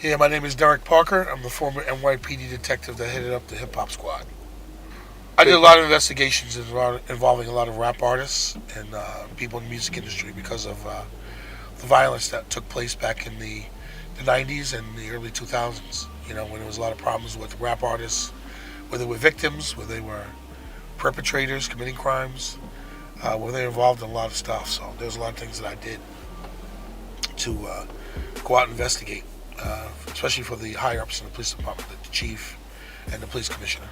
Yeah, my name is Derek Parker. I'm the former NYPD detective that headed up the hip hop squad. I did a lot of investigations involving a lot of rap artists and people in the music industry because of the violence that took place back in the 90s and the early 2000s. You know, when there was a lot of problems with rap artists, whether they were victims, whether they were perpetrators committing crimes, whether they were involved in a lot of stuff. So there's a lot of things that I did to go out and investigate, especially for the higher ups in the police department, the chief and the police commissioner.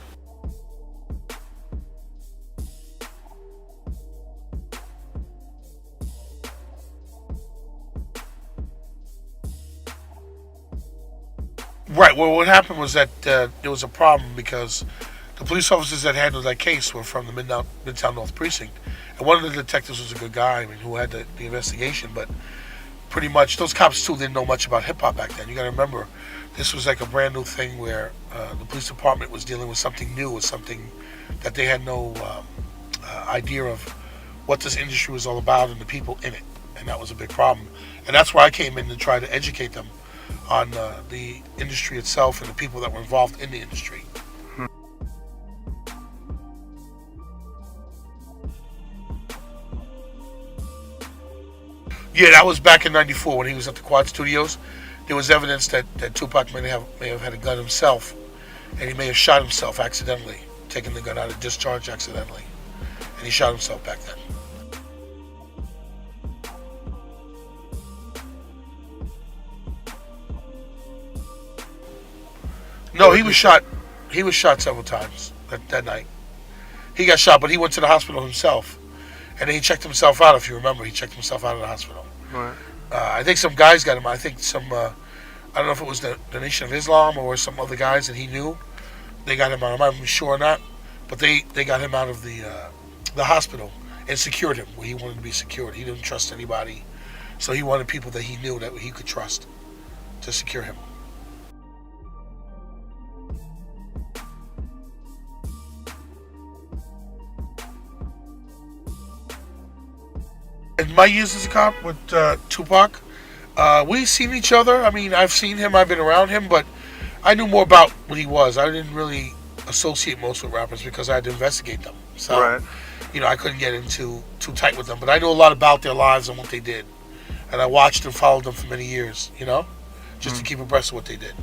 Right. Well, what happened was that there was a problem because the police officers that handled that case were from the Midtown North Precinct, and one of the detectives was a good guy, I mean, who had the investigation. But pretty much, those cops too didn't know much about hip hop back then. You got to remember, this was like a brand new thing where the police department was dealing with something new, with something that they had no idea of what this industry was all about and the people in it, and that was a big problem. And that's why I came in to try to educate them on the industry itself and the people that were involved in the industry. Yeah, that was back in '94 when he was at the Quad Studios. There was evidence that Tupac may have had a gun himself, and he may have shot himself accidentally, taking the gun out of discharge accidentally, and he shot himself back then. No, he was shot. He was shot several times that night. He got shot, but he went to the hospital himself, and then he checked himself out. If you remember, he checked himself out of the hospital. Right. I think some guys got him. I think some. I don't know if it was the Nation of Islam or some other guys that he knew. They got him out. I'm not even sure or not, but they got him out of the hospital and secured him where he wanted to be secured. He didn't trust anybody, so he wanted people that he knew that he could trust to secure him. In my years as a cop with Tupac, we seen each other. I mean, I've seen him, I've been around him, but I knew more about what he was. I didn't really associate most with rappers because I had to investigate them. So, Right. I couldn't get into too tight with them. But I knew a lot about their lives and what they did. And I watched and followed them for many years, just to keep abreast of what they did.